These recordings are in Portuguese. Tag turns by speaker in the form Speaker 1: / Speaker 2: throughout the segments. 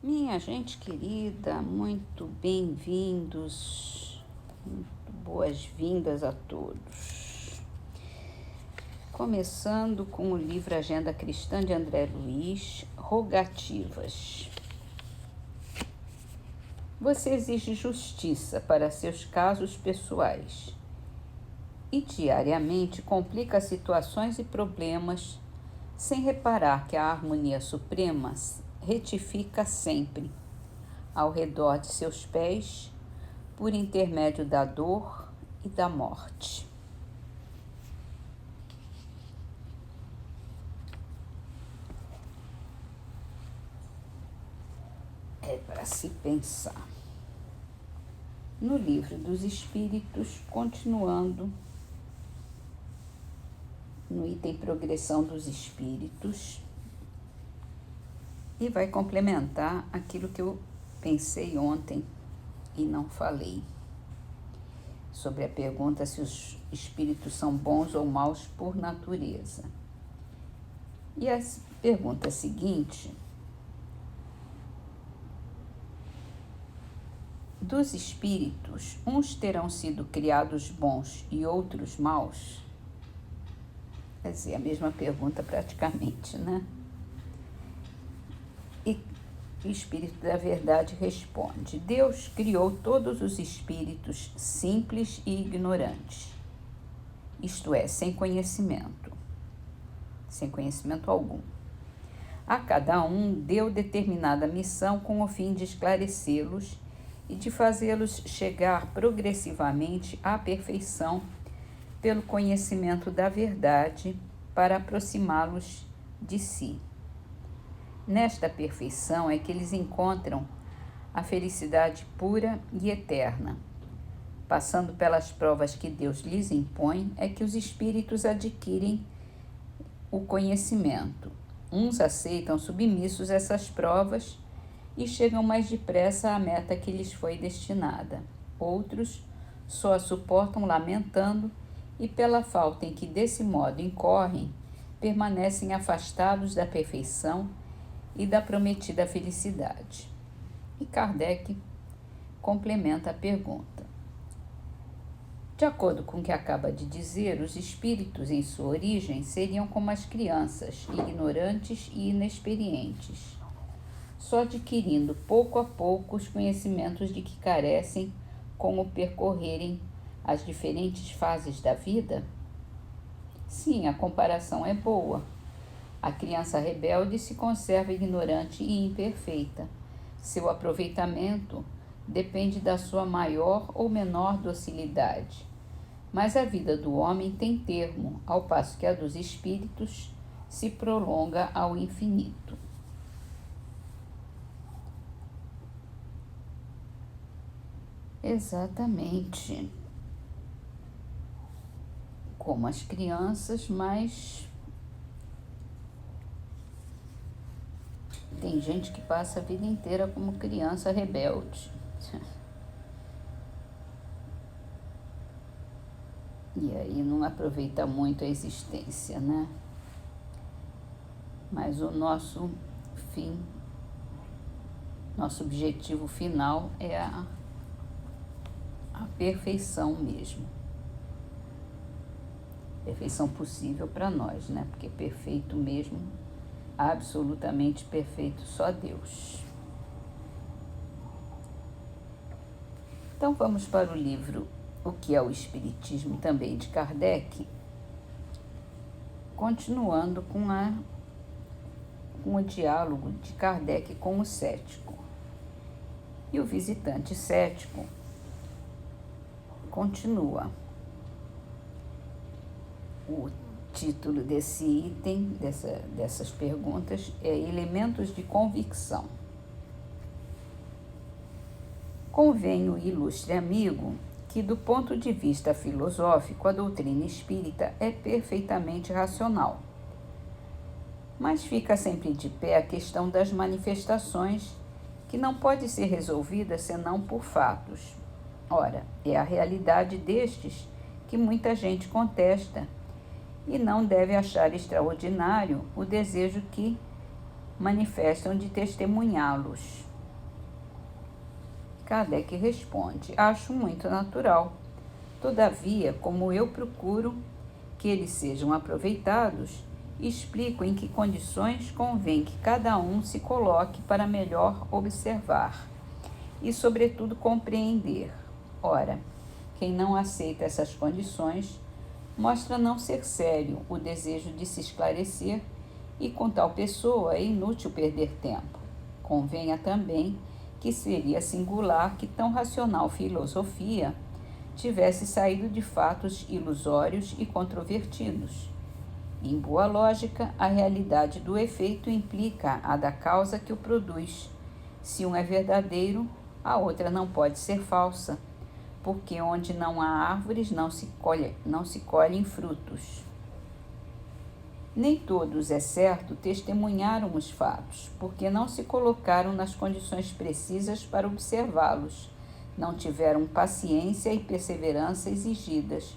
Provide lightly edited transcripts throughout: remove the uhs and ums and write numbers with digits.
Speaker 1: Minha gente querida, muito bem-vindos, muito boas-vindas a todos. Começando com o livro Agenda Cristã de André Luiz, Rogativas. Você exige justiça para seus casos pessoais e diariamente complica situações e problemas sem reparar que a harmonia suprema retifica sempre, ao redor de seus pés, por intermédio da dor e da morte. É para se pensar. No Livro dos Espíritos, continuando no item Progressão dos Espíritos, e vai complementar aquilo que eu pensei ontem e não falei, sobre a pergunta se os espíritos são bons ou maus por natureza. E a pergunta seguinte: dos espíritos, uns terão sido criados bons e outros maus? Quer dizer, a mesma pergunta praticamente, né? E o Espírito da Verdade responde: Deus criou todos os espíritos simples e ignorantes, isto é, sem conhecimento algum. A cada um deu determinada missão com o fim de esclarecê-los e de fazê-los chegar progressivamente à perfeição pelo conhecimento da verdade para aproximá-los de si. Nesta perfeição é que eles encontram a felicidade pura e eterna. Passando pelas provas que Deus lhes impõe, é que os espíritos adquirem o conhecimento. Uns aceitam submissos essas provas e chegam mais depressa à meta que lhes foi destinada. Outros só a suportam lamentando e, pela falta em que desse modo incorrem, permanecem afastados da perfeição e da prometida felicidade. E Kardec complementa a pergunta. De acordo com o que acaba de dizer, os espíritos em sua origem seriam como as crianças, ignorantes e inexperientes, só adquirindo pouco a pouco os conhecimentos de que carecem com o percorrerem as diferentes fases da vida? Sim, a comparação é boa. A criança rebelde se conserva ignorante e imperfeita. Seu aproveitamento depende da sua maior ou menor docilidade. Mas a vida do homem tem termo, ao passo que a dos espíritos se prolonga ao infinito. Exatamente. Como as crianças, mas tem gente que passa a vida inteira como criança rebelde. E aí não aproveita muito a existência, né? Mas o nosso fim, nosso objetivo final é a perfeição mesmo. Perfeição possível para nós, né? Porque perfeito mesmo, absolutamente perfeito, só Deus. Então vamos para o livro O que é o Espiritismo, também de Kardec, continuando com o diálogo de Kardec com o cético. E o visitante cético continua. O título desse item, dessas perguntas, é Elementos de Convicção. Convenho, ilustre amigo, que do ponto de vista filosófico a doutrina espírita é perfeitamente racional. Mas fica sempre de pé a questão das manifestações, que não pode ser resolvida senão por fatos. Ora, é a realidade destes que muita gente contesta e não deve achar extraordinário o desejo que manifestam de testemunhá-los. Kardec responde: acho muito natural. Todavia, como eu procuro que eles sejam aproveitados, explico em que condições convém que cada um se coloque para melhor observar e, sobretudo, compreender. Ora, quem não aceita essas condições mostra não ser sério o desejo de se esclarecer e com tal pessoa é inútil perder tempo. Convenha também que seria singular que tão racional filosofia tivesse saído de fatos ilusórios e controvertidos. Em boa lógica, a realidade do efeito implica a da causa que o produz. Se um é verdadeiro, a outra não pode ser falsa, porque onde não há árvores não se colhem frutos. Nem todos, é certo, testemunharam os fatos, porque não se colocaram nas condições precisas para observá-los, não tiveram paciência e perseverança exigidas.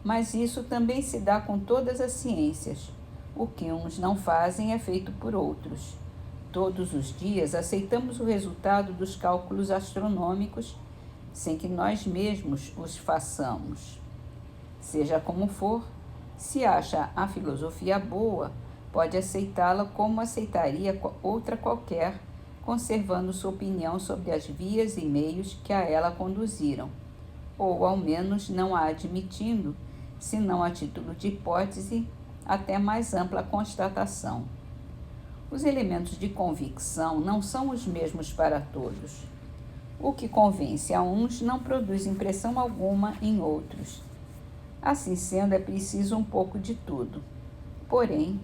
Speaker 1: Mas isso também se dá com todas as ciências. O que uns não fazem é feito por outros. Todos os dias aceitamos o resultado dos cálculos astronômicos sem que nós mesmos os façamos. Seja como for, se acha a filosofia boa, pode aceitá-la como aceitaria outra qualquer, conservando sua opinião sobre as vias e meios que a ela conduziram, ou ao menos não a admitindo, senão a título de hipótese, até mais ampla constatação. Os elementos de convicção não são os mesmos para todos. O que convence a uns não produz impressão alguma em outros. Assim sendo, é preciso um pouco de tudo. Porém,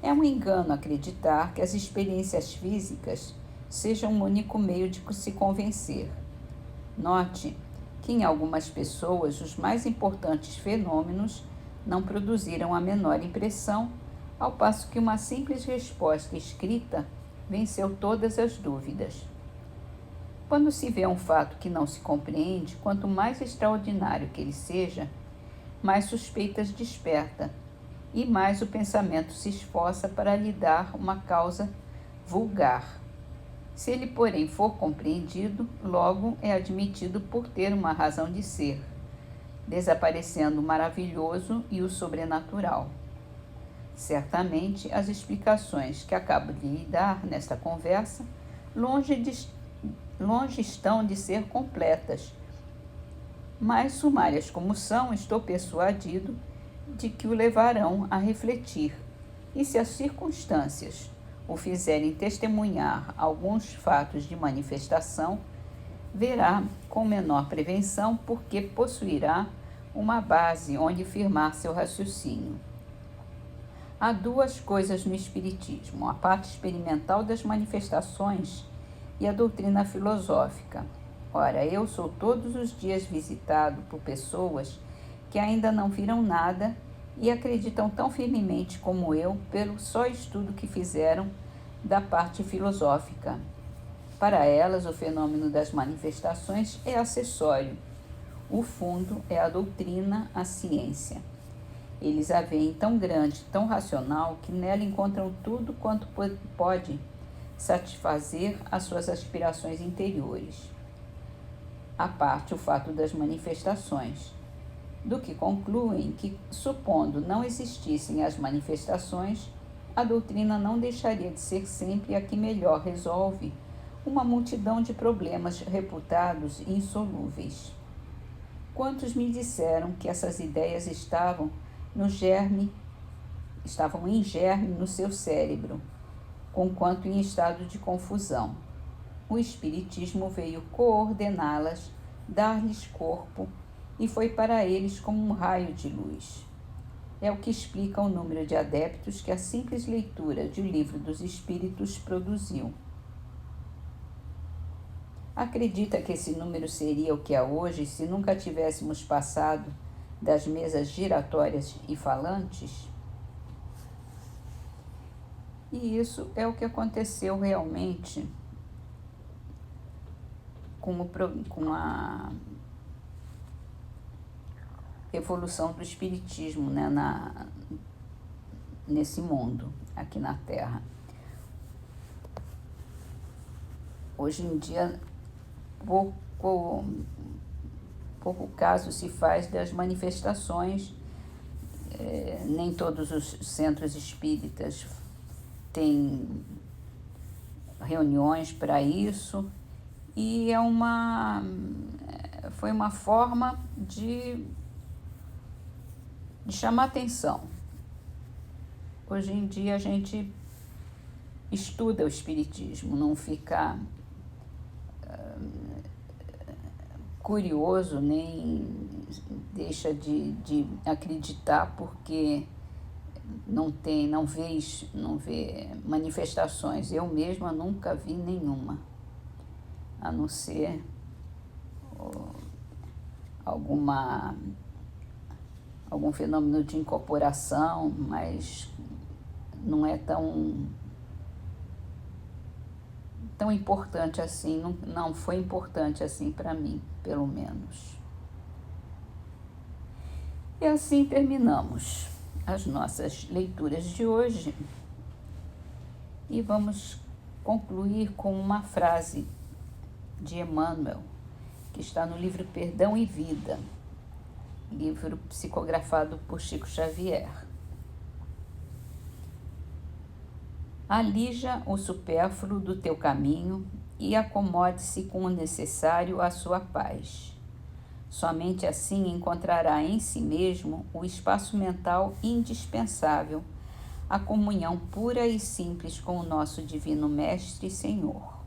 Speaker 1: é um engano acreditar que as experiências físicas sejam um único meio de se convencer. Note que em algumas pessoas os mais importantes fenômenos não produziram a menor impressão, ao passo que uma simples resposta escrita venceu todas as dúvidas. Quando se vê um fato que não se compreende, quanto mais extraordinário que ele seja, mais suspeitas desperta e mais o pensamento se esforça para lhe dar uma causa vulgar. Se ele, porém, for compreendido, logo é admitido por ter uma razão de ser, desaparecendo o maravilhoso e o sobrenatural. Certamente, as explicações que acabo de lhe dar nesta conversa longe estão de ser completas, mas sumárias como são, estou persuadido de que o levarão a refletir, e se as circunstâncias o fizerem testemunhar alguns fatos de manifestação, verá com menor prevenção, porque possuirá uma base onde firmar seu raciocínio. Há duas coisas no Espiritismo: a parte experimental das manifestações e a doutrina filosófica. Ora, eu sou todos os dias visitado por pessoas que ainda não viram nada e acreditam tão firmemente como eu pelo só estudo que fizeram da parte filosófica. Para elas, o fenômeno das manifestações é acessório. O fundo é a doutrina, a ciência. Eles a veem tão grande, tão racional, que nela encontram tudo quanto pode satisfazer as suas aspirações interiores. À parte o fato das manifestações, do que concluem que, supondo não existissem as manifestações, a doutrina não deixaria de ser sempre a que melhor resolve uma multidão de problemas reputados insolúveis. Quantos me disseram que essas ideias estavam em germe no seu cérebro, conquanto em estado de confusão. O Espiritismo veio coordená-las, dar-lhes corpo, e foi para eles como um raio de luz. É o que explica o número de adeptos que a simples leitura de O Livro dos Espíritos produziu. Acredita que esse número seria o que é hoje se nunca tivéssemos passado das mesas giratórias e falantes? E isso é o que aconteceu realmente com a evolução do Espiritismo, né, nesse mundo, aqui na Terra. Hoje em dia, pouco caso se faz das manifestações. Nem todos os centros espíritas têm reuniões para isso, e foi uma forma de chamar atenção. Hoje em dia a gente estuda o espiritismo, não fica curioso, nem deixa de acreditar porque não vê manifestações. Eu mesma nunca vi nenhuma, a não ser algum fenômeno de incorporação, mas não é tão importante assim, não foi importante assim para mim, pelo menos. E assim terminamos as nossas leituras de hoje e vamos concluir com uma frase de Emmanuel, que está no livro Perdão e Vida, livro psicografado por Chico Xavier. Alija o supérfluo do teu caminho e acomode-se com o necessário à sua paz. Somente assim encontrará em si mesmo o espaço mental indispensável à comunhão pura e simples com o nosso Divino Mestre e Senhor.